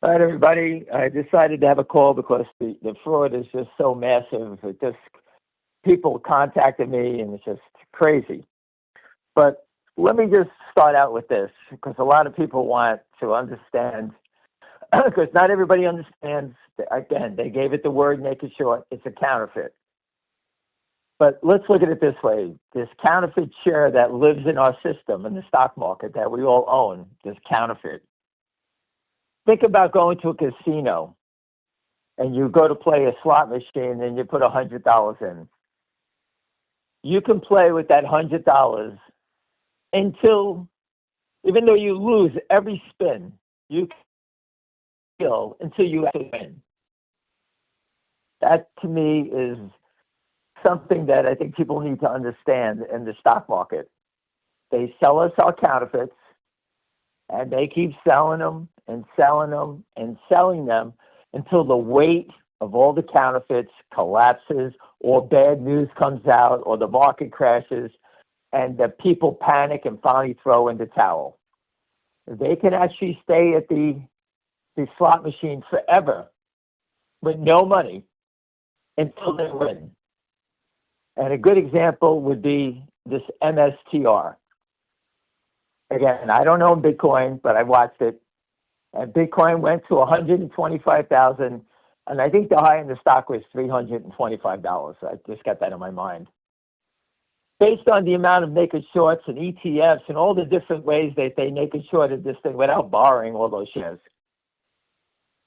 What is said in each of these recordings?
All right, everybody. I decided to have a call because the fraud is just so massive. It just people contacted me, and it's just crazy. But let me just start out with this because a lot of people want to understand because not everybody understands. Again, they gave it the word naked short. It's a counterfeit. But let's look at it this way: this counterfeit share that lives in our system in the stock market that we all own, this counterfeit. Think about going to a casino and you go to play a slot machine and you put $100 in. You can play with that $100 until, even though you lose every spin, you can feel until you actually win. That to me is something that I think people need to understand in the stock market. They sell us our counterfeits and they keep selling them and selling them and selling them until the weight of all the counterfeits collapses or bad news comes out or the market crashes and the people panic and finally throw in the towel. They can actually stay at the slot machine forever with no money until they win. And a good example would be this MSTR. Again, I don't own Bitcoin, but I watched it. And Bitcoin went to 125,000, and I think the high in the stock was $325. I just got that in my mind. Based on the amount of naked shorts and ETFs and all the different ways that they naked shorted this thing without borrowing all those shares,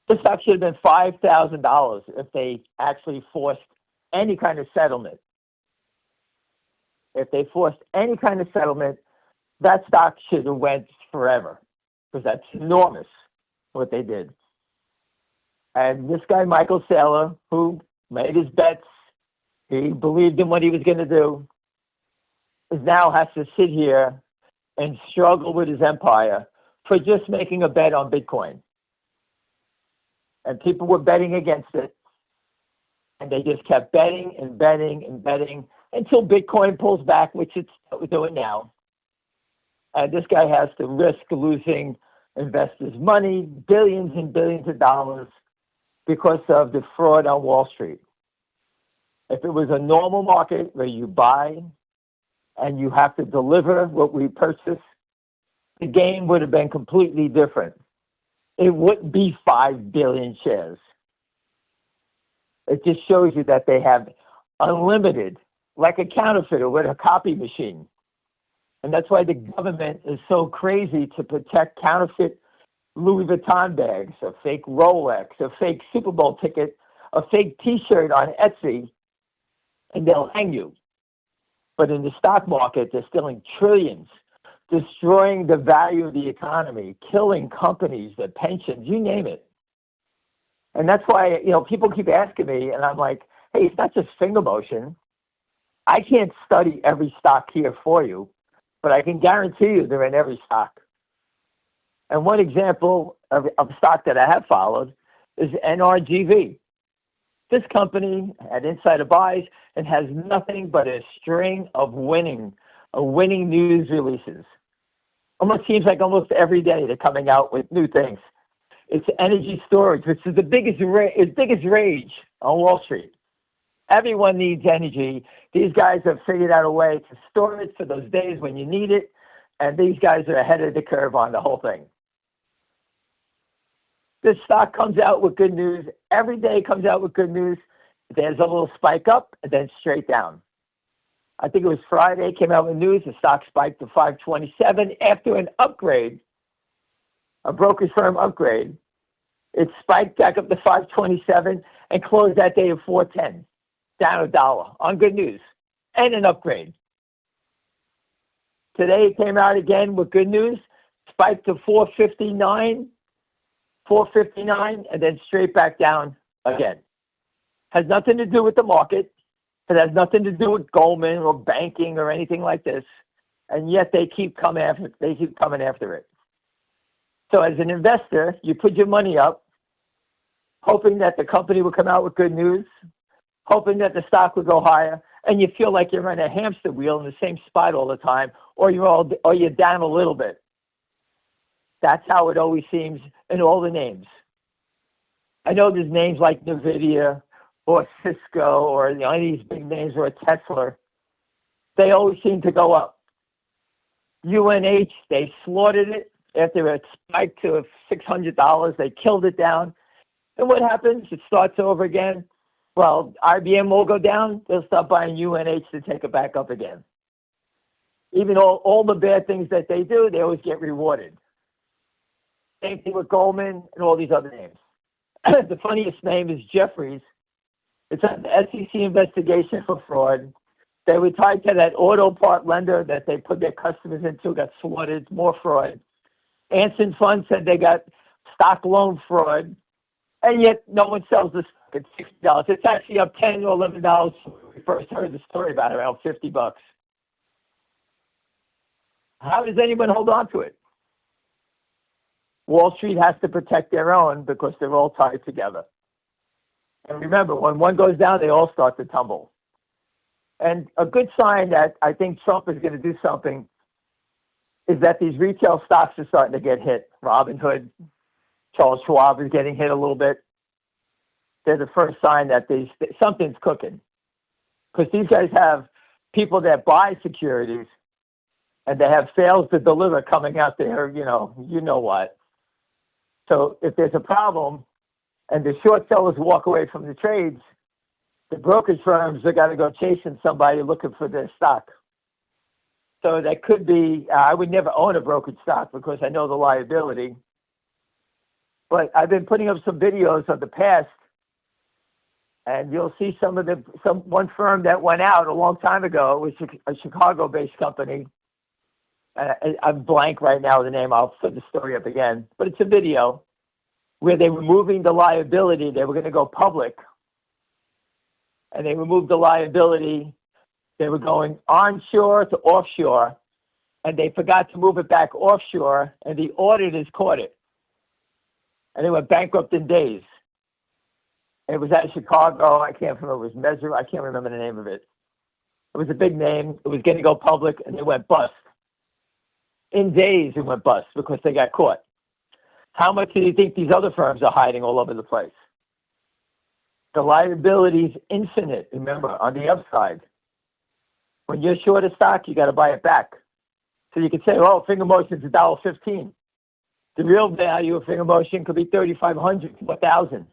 this stock should have been $5,000 if they actually forced any kind of settlement. If they forced any kind of settlement, that stock should have went forever because that's enormous what they did. And this guy, Michael Saylor, who made his bets, he believed in what he was going to do, is now has to sit here and struggle with his empire for just making a bet on Bitcoin. And people were betting against it. And they just kept betting and betting and betting until Bitcoin pulls back, which it's doing now. And this guy has to risk losing investors' money, billions and billions of dollars, because of the fraud on Wall Street. If it was a normal market where you buy and you have to deliver what we purchase, the game would have been completely different. It wouldn't be 5 billion shares. It just shows you that they have unlimited, like a counterfeiter with a copy machine. And that's why the government is so crazy to protect counterfeit Louis Vuitton bags, a fake Rolex, a fake Super Bowl ticket, a fake T-shirt on Etsy, and they'll hang you. But in the stock market, they're stealing trillions, destroying the value of the economy, killing companies, the pensions, you name it. And that's why, people keep asking me, and I'm like, hey, it's not just finger motion. I can't study every stock here for you, but I can guarantee you they're in every stock. And one example of stock that I have followed is NRGV. This company had insider buys and has nothing but a string of winning news releases. Almost seems like almost every day they're coming out with new things. It's energy storage, which is the biggest rage on Wall Street. Everyone needs energy. These guys have figured out a way to store it for those days when you need it, and these guys are ahead of the curve on the whole thing. This stock comes out with good news. Every day comes out with good news. There's a little spike up and then straight down. I think it was Friday, came out with news. The stock spiked to 527 after an upgrade, a brokerage firm upgrade. It spiked back up to 527 and closed that day at 410, down $1 on good news and an upgrade. Today it came out again with good news, spiked to 459, and then straight back down again. Has nothing to do with the market. It has nothing to do with Goldman or banking or anything like this. And yet they keep coming after it. So as an investor, you put your money up, hoping that the company will come out with good news, hoping that the stock will go higher, and you feel like you're in a hamster wheel in the same spot all the time, or you're down a little bit. That's how it always seems in all the names. I know there's names like NVIDIA or Cisco or any of these big names or Tesla. They always seem to go up. UNH, they slaughtered it after it spiked to $600. They killed it down. And what happens? It starts over again. Well, IBM will go down. They'll stop buying UNH to take it back up again. Even all the bad things that they do, they always get rewarded. Same thing with Goldman and all these other names. The funniest name is Jeffries. It's an SEC investigation for fraud. They were tied to that auto part lender that they put their customers into, got slaughtered, more fraud. Anson Fund said they got stock loan fraud, and yet no one sells the stock at $60. It's actually up $10 or $11 when we first heard the story about it, around $50. How does anyone hold on to it? Wall Street has to protect their own because they're all tied together. And remember, when one goes down, they all start to tumble. And a good sign that I think Trump is going to do something is that these retail stocks are starting to get hit. Robinhood, Charles Schwab is getting hit a little bit. They're the first sign that something's cooking. Because these guys have people that buy securities and they have fails to deliver coming out there, you know what. So if there's a problem and the short sellers walk away from the trades, the brokerage firms are got to go chasing somebody looking for their stock. So that could be, I would never own a brokerage stock because I know the liability. But I've been putting up some videos of the past, and you'll see one firm that went out a long time ago. It was a Chicago-based company. I'm blank right now with the name. I'll put the story up again. But it's a video where they were moving the liability. They were going to go public. And they removed the liability. They were going onshore to offshore. And they forgot to move it back offshore. And the auditors caught it. And they went bankrupt in days. It was out of Chicago. I can't remember. It was Messer. I can't remember the name of it. It was a big name. It was going to go public. And they went bust. In days, it went bust because they got caught. How much do you think these other firms are hiding all over the place? The liability is infinite, remember, on the upside. When you're short a stock, you got to buy it back. So you could say, oh, Finger Motion's $1.15. The real value of Finger Motion could be $3,500, $4,000.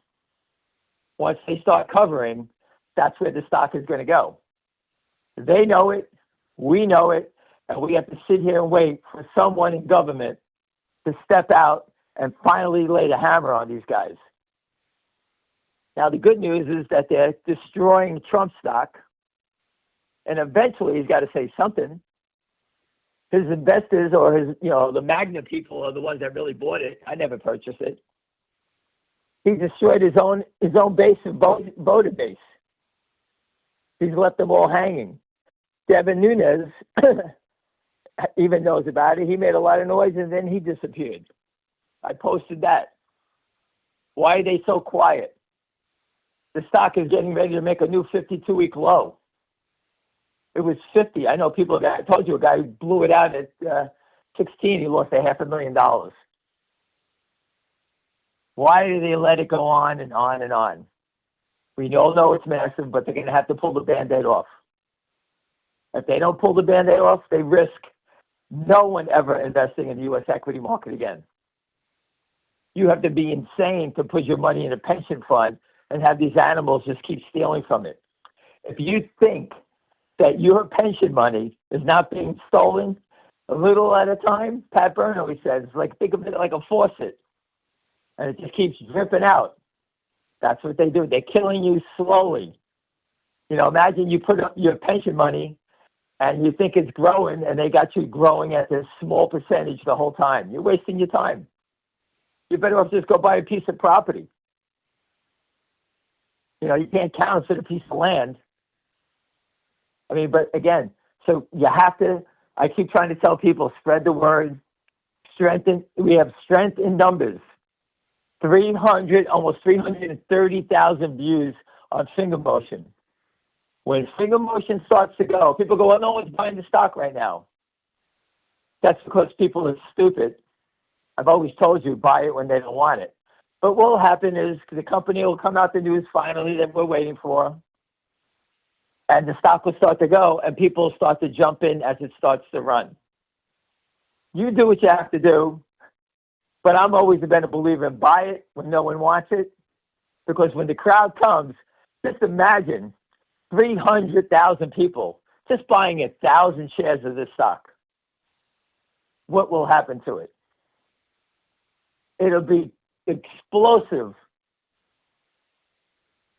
Once they start covering, that's where the stock is going to go. They know it. We know it. And we have to sit here and wait for someone in government to step out and finally lay the hammer on these guys. Now, the good news is that they're destroying Trump stock, and eventually he's got to say something. His investors or the Magna people are the ones that really bought it. I never purchased it. He destroyed his own base and voter base. He's left them all hanging. Devin Nunes even knows about it. He made a lot of noise, and then he disappeared. I posted that. Why are they so quiet? The stock is getting ready to make a new 52-week low. It was 50. I know people, I told you a guy who blew it out at 16. He lost $500,000. Why do they let it go on and on and on? We all know it's massive, but they're going to have to pull the Band-Aid off. If they don't pull the Band-Aid off, they risk no one ever investing in the U.S. equity market again. You have to be insane to put your money in a pension fund and have these animals just keep stealing from it. If you think that your pension money is not being stolen a little at a time, Pat Byrne always says, think of it like a faucet, and it just keeps dripping out. That's what they do. They're killing you slowly. Imagine you put up your pension money and you think it's growing, and they got you growing at this small percentage the whole time. You're wasting your time. You're better off just go buy a piece of property. You can't counterfeit a piece of land. But again, so you have to, I keep trying to tell people, spread the word, we have strength in numbers. Almost 330,000 views on Finger Motion. When Finger Motion starts to go, people go, well, no one's buying the stock right now. That's because people are stupid. I've always told you, buy it when they don't want it. But what will happen is the company will come out the news finally that we're waiting for, and the stock will start to go, and people will start to jump in as it starts to run. You do what you have to do, but I'm always been a believer in buy it when no one wants it, because when the crowd comes, just imagine 300,000 people just buying 1,000 shares of this stock. What will happen to it? It'll be explosive.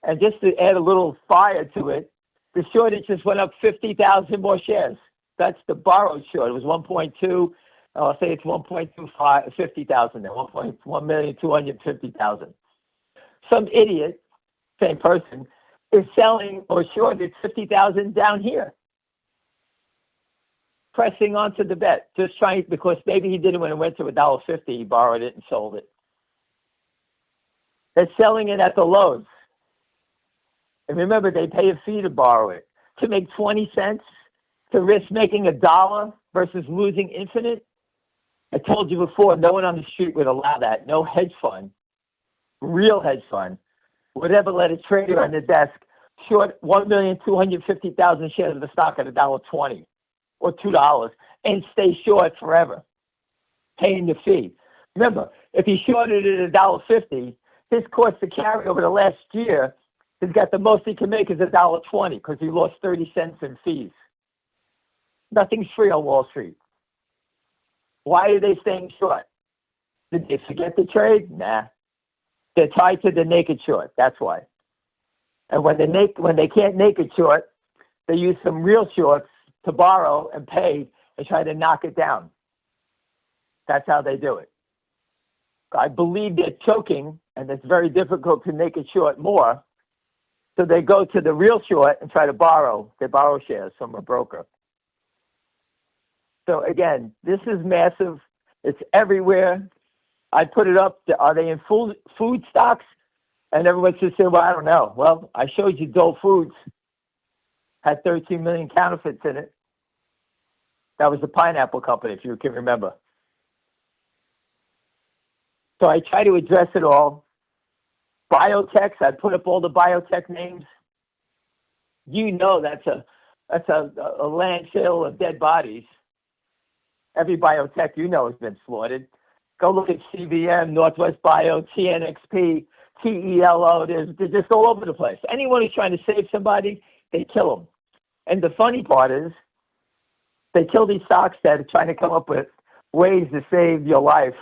And just to add a little fire to it, the shortage just went up 50,000 more shares. That's the borrowed short. It was 1.2. I'll say it's 1.25, 50,000 now, 1,250,000. Some idiot, same person, is selling or shorted 50,000 down here. Pressing onto the bet, just trying, because maybe he did it when it went to $1.50, he borrowed it and sold it. They're selling it at the lows. And remember, they pay a fee to borrow it. To make 20 cents, to risk making $1 versus losing infinite. I told you before, no one on the street would allow that. No hedge fund, real hedge fund, would ever let a trader on the desk short 1,250,000 shares of the stock at $1.20 or $2 and stay short forever, paying the fee. Remember, if he shorted it at $1.50, his cost to carry over the last year, he's got the most he can make is $1.20 because he lost 30 cents in fees. Nothing's free on Wall Street. Why are they staying short? Did they forget the trade? Nah. They're tied to the naked short. That's why. And when they can't naked short, they use some real shorts to borrow and pay and try to knock it down. That's how they do it. I believe they're choking, and it's very difficult to naked short more. So they go to the real short and try to borrow. They borrow shares from a broker. So again, this is massive. It's everywhere. I put it up. Are they in food stocks? And everyone just said, well, I don't know. Well, I showed you Dole Foods had 13 million counterfeits in it. That was the pineapple company, if you can remember. So I try to address it all. Biotechs, I put up all the biotech names. You know that's a landfill of dead bodies. Every biotech you know has been slaughtered. Go look at CVM, Northwest Bio, TNXP, TELO. They're just all over the place. Anyone who's trying to save somebody, they kill them. And the funny part is, they kill these stocks that are trying to come up with ways to save your life.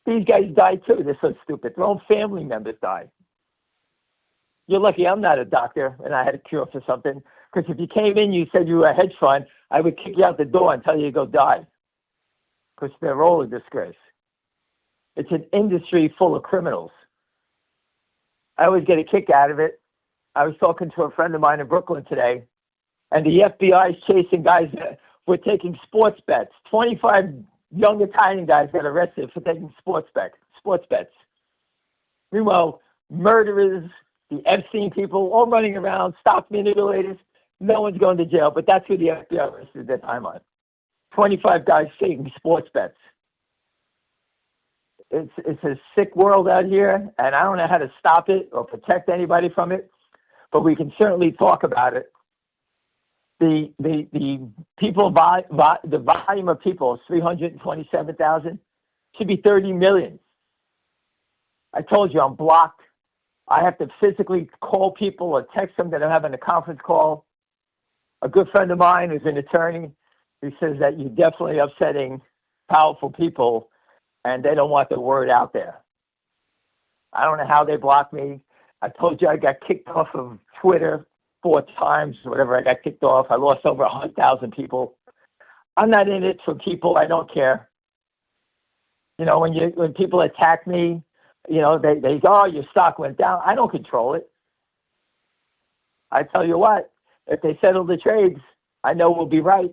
These guys die too. They're so stupid. Their own family members die. You're lucky I'm not a doctor and I had a cure for something. Because if you came in, you said you were a hedge fund, I would kick you out the door and tell you to go die. Because they're all a disgrace. It's an industry full of criminals. I always get a kick out of it. I was talking to a friend of mine in Brooklyn today, and the FBI is chasing guys that were taking sports bets. 25 young Italian guys got arrested for taking sports bets. Meanwhile, murderers, the Epstein people, all running around, stock manipulators, no one's going to jail, but that's who the FBI arrested their time on. 25 guys taking sports bets. It's a sick world out here, and I don't know how to stop it or protect anybody from it, but we can certainly talk about it. The people, the volume of people is 327,000. Should be 30 million. I told you I'm blocked. I have to physically call people or text them that I'm having a conference call. A good friend of mine who's an attorney, he says that you're definitely upsetting powerful people and they don't want the word out there. I don't know how they blocked me. I told you I got kicked off of Twitter 4 times, whatever. I got kicked off. I lost over 100,000 people. I'm not in it for people. I don't care. You know, when people attack me, you know, they go, oh, your stock went down. I don't control it. I tell you what, if they settle the trades, I know we'll be right.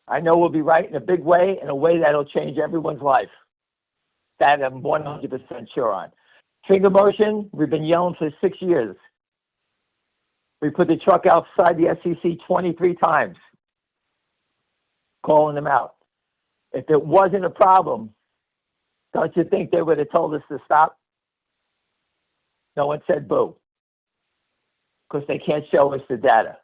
I know we'll be right in a big way, in a way that'll change everyone's life. That I'm 100% sure on. Finger motion, we've been yelling for 6 years. We put the truck outside the SEC 23 times, calling them out. If it wasn't a problem, Don't you think they would have told us to stop? No one said boo, because they can't show us the data.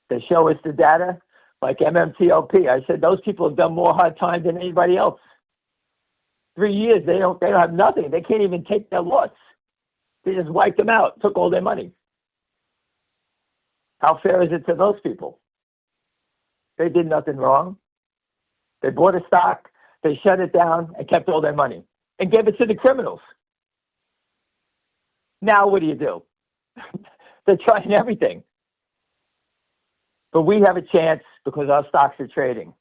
They show us the data, like MMTOP. I said those people have done more hard time than anybody else. 3 years, they don't have nothing. They can't even take their loss. They just wiped them out, took all their money. How fair is it to those people? They did nothing wrong. They bought a stock, they shut it down, and kept all their money, and gave it to the criminals. Now what do? They're trying everything. But we have a chance because our stocks are trading.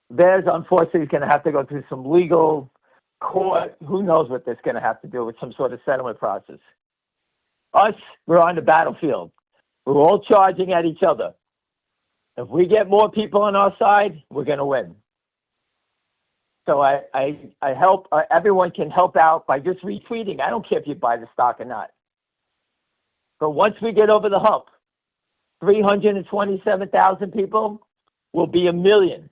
Theirs, unfortunately, is going to have to go through some legal court. Who knows what that's going to have to do with some sort of settlement process. Us, we're on the battlefield. We're all charging at each other. If we get more people on our side, we're going to win. So I help, everyone can help out by just retweeting. I don't care if you buy the stock or not. But once we get over the hump, 327,000 people will be 1 million.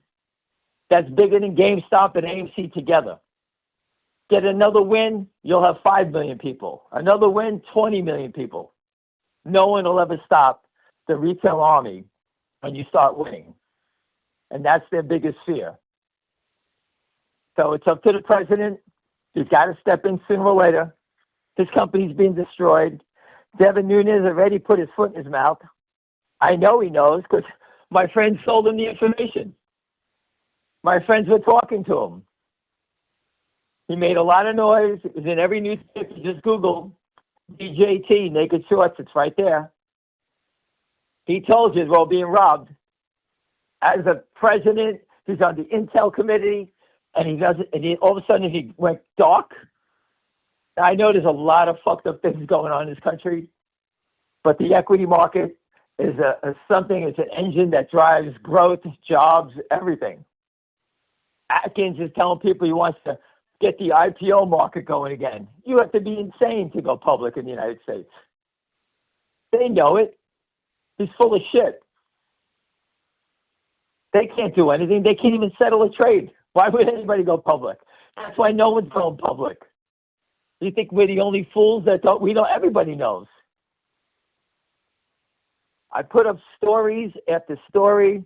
That's bigger than GameStop and AMC together. Get another win, you'll have 5 million people. Another win, 20 million people. No one will ever stop the retail army when you start winning. And that's their biggest fear. So it's up to the president. He's got to step in sooner or later. His company's being destroyed. Devin Nunes already put his foot in his mouth. I know he knows because my friends sold him the information. My friends were talking to him. He made a lot of noise. It was in every newspaper. Just Google DJT, Naked Shorts. It's right there. He told you we're all being robbed. As a president, he's on the Intel committee, and he doesn't. And all of a sudden, he went dark. I know there's a lot of fucked up things going on in this country, but the equity market is something. It's an engine that drives growth, jobs, everything. Atkins is telling people he wants to get the IPO market going again. You have to be insane to go public in the United States. They know it. He's full of shit. They can't do anything. They can't even settle a trade. Why would anybody go public? That's why no one's going public. You think we're the only fools that don't? We know. Everybody knows. I put up stories after story.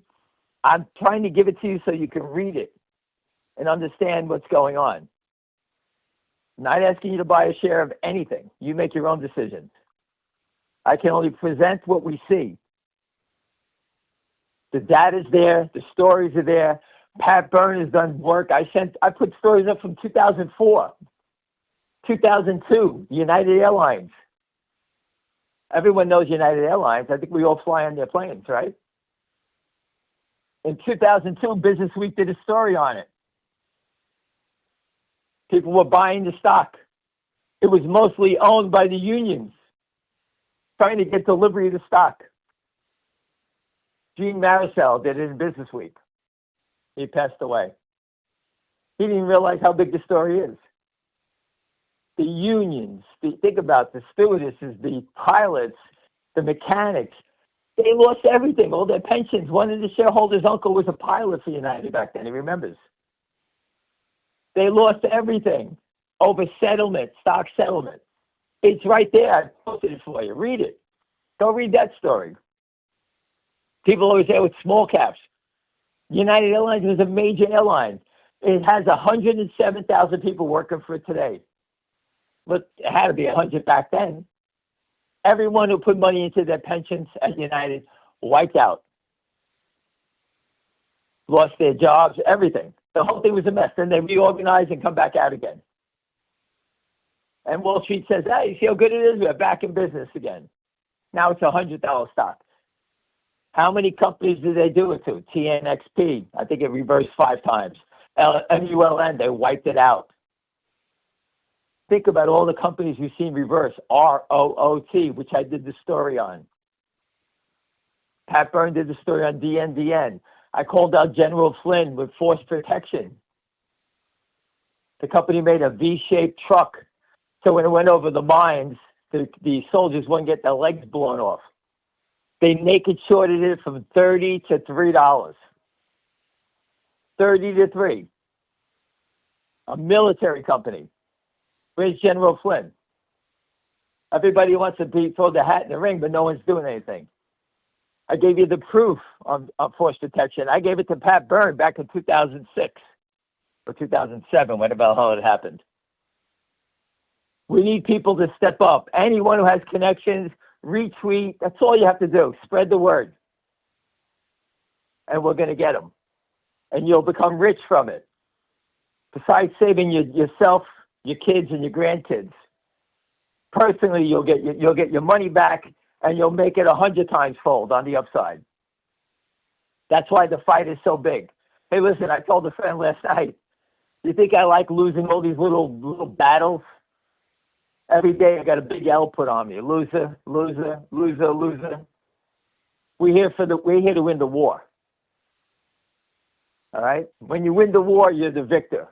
I'm trying to give it to you so you can read it and understand what's going on. I'm not asking you to buy a share of anything. You make your own decisions. I can only present what we see. The data's there. The stories are there. Pat Byrne has done work. I put stories up from 2004, 2002, United Airlines. Everyone knows United Airlines. I think we all fly on their planes, right? In 2002, Business Week did a story on it. People were buying the stock. It was mostly owned by the unions, trying to get delivery of the stock. Gene Marisol did it in Business Week. He passed away. He didn't realize how big the story is. The unions, think about the stewardesses, the pilots, the mechanics, they lost everything, all their pensions. One of the shareholders' uncle was a pilot for United back then, he remembers. They lost everything over settlement, stock settlement. It's right there. I posted it for you. Read it. Go read that story. People always say it's small caps. United Airlines was a major airline. It has 107,000 people working for it today. But it had to be 100 back then. Everyone who put money into their pensions at United wiped out. Lost their jobs, everything. The whole thing was a mess. Then they reorganized and come back out again. And Wall Street says, hey, you see how good it is? We're back in business again. Now it's a $100 stock. How many companies did they do it to? TNXP, I think it reversed 5 times. MULN, they wiped it out. Think about all the companies you've seen reverse. ROOT, which I did the story on. Pat Byrne did the story on DNDN. I called out General Flynn with force protection. The company made a V-shaped truck, so when it went over the mines, the soldiers wouldn't get their legs blown off. They naked shorted it from $30 to $3. $30 to $3. a military company. Where's General Flynn? Everybody wants to throw the hat in the ring, but no one's doing anything. I gave you the proof of force protection. I gave it to Pat Byrne back in 2006 or 2007, whatever the hell it happened. We need people to step up. Anyone who has connections, retweet. That's all you have to do. Spread the word. And we're going to get them. And you'll become rich from it. Besides saving yourself, your kids, and your grandkids. Personally, you'll get your money back, and you'll make it 100 times fold on the upside. That's why the fight is so big. Hey, listen, I told a friend last night, you think I like losing all these little battles? Every day I got a big L put on me. Loser, loser, loser, loser. We're here to win the war. All right? When you win the war, you're the victor.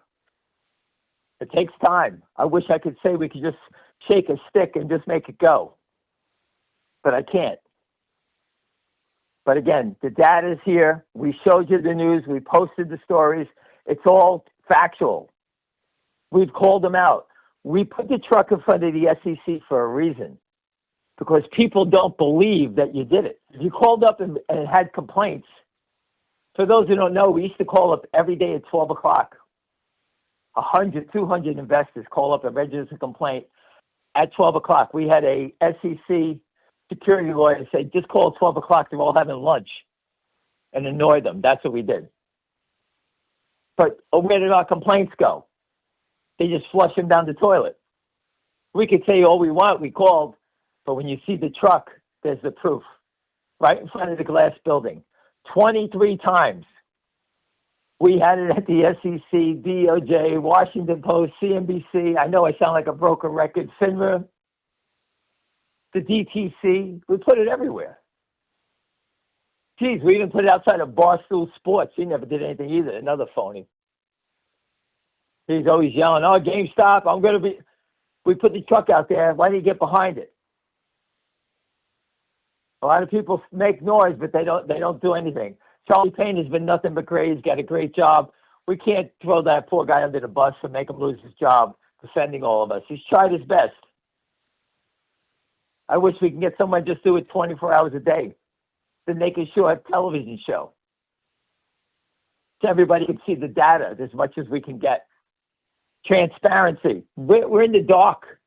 It takes time. I wish I could say we could just shake a stick and just make it go. But I can't. But again, the data is here. We showed you the news. We posted the stories. It's all factual. We've called them out. We put the truck in front of the SEC for a reason. Because people don't believe that you did it. If you called up and had complaints, for those who don't know, we used to call up every day at 12 o'clock. 100, 200 investors call up and register a complaint at 12 o'clock. We had a SEC security lawyer say, just call at 12 o'clock. They're all having lunch, and annoy them. That's what we did. But where did our complaints go? They just flush them down the toilet. We could say all we want. We called. But when you see the truck, there's the proof. Right in front of the glass building. 23 times. We had it at the SEC, DOJ, Washington Post, CNBC. I know I sound like a broken record. FINRA, the DTC. We put it everywhere. Geez, we even put it outside of Barstool Sports. He never did anything either. Another phony. He's always yelling, "Oh, GameStop, I'm going to be..." We put the truck out there. Why didn't you get behind it? A lot of people make noise, but they don't do anything. Charlie Payne has been nothing but great. He's got a great job. We can't throw that poor guy under the bus and make him lose his job defending all of us. He's tried his best. I wish we can get someone just do it 24 hours a day. The Naked Short television show. So everybody can see the data as much as we can get. Transparency. We're in the dark.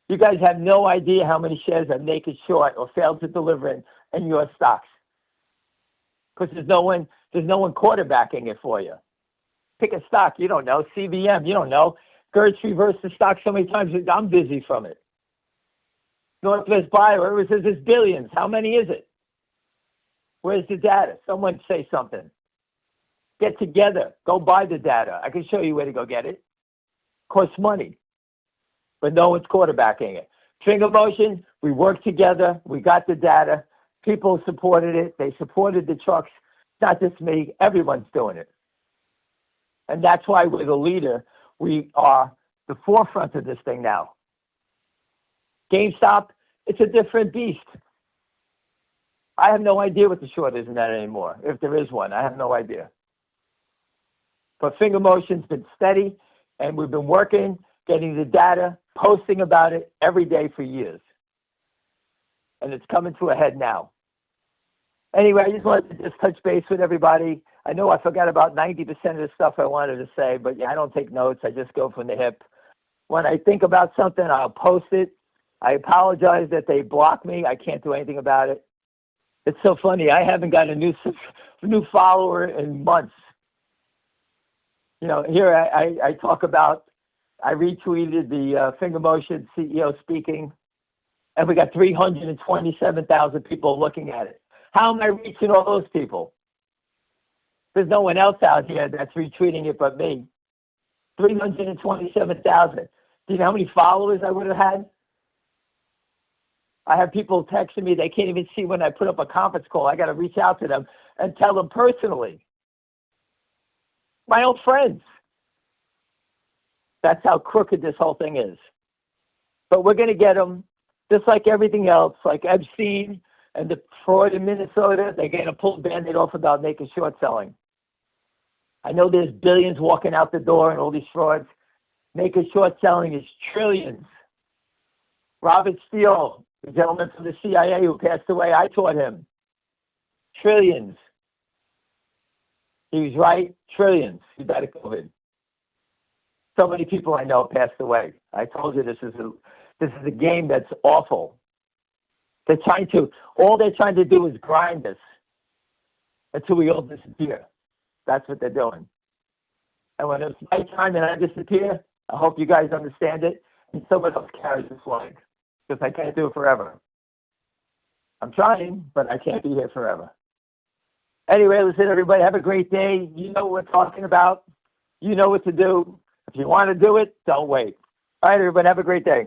You guys have no idea how many shares have Naked Short or failed to deliver in your stocks. Because there's no one quarterbacking it for you. Pick a stock, you don't know. CVM, you don't know. Gertz reversed the stock so many times that I'm busy from it. Northwest Bio, everyone says it's billions. How many is it? Where's the data? Someone say something. Get together. Go buy the data. I can show you where to go get it. Costs money. But no one's quarterbacking it. Finger Motion, we worked together. We got the data. People supported it. They supported the trucks. Not just me. Everyone's doing it. And that's why we're the leader. We are the forefront of this thing now. GameStop, it's a different beast. I have no idea what the short is in that anymore. If there is one, I have no idea. But Finger Motion's been steady, and we've been working, getting the data, posting about it every day for years. And it's coming to a head now. Anyway, I just wanted to just touch base with everybody. I know I forgot about 90% of the stuff I wanted to say, but yeah, I don't take notes. I just go from the hip. When I think about something, I'll post it. I apologize that they blocked me. I can't do anything about it. It's so funny. I haven't got a new follower in months. You know, here I talk about, I retweeted the Finger Motion CEO speaking, and we got 327,000 people looking at it. How am I reaching all those people? There's no one else out here that's retweeting it but me. 327,000. Do you know how many followers I would have had? I have people texting me. They can't even see when I put up a conference call. I got to reach out to them and tell them personally. My own friends. That's how crooked this whole thing is. But we're going to get them, just like everything else, like Epstein and the fraud in Minnesota. They're going to pull the Band-Aid off about Naked Short selling. I know there's billions walking out the door and all these frauds. Naked short selling is trillions. Robert Steele, the gentleman from the CIA who passed away, I taught him. Trillions. He was right. Trillions. He died of COVID. So many people I know passed away. I told you this is a game that's awful. All they're trying to do is grind us until we all disappear. That's what they're doing. And when it's my time and I disappear, I hope you guys understand it and someone else carries the flag, because I can't do it forever. I'm trying, but I can't be here forever. Anyway, listen, everybody, have a great day. You know what we're talking about. You know what to do. If you want to do it, don't wait. All right, everybody, have a great day.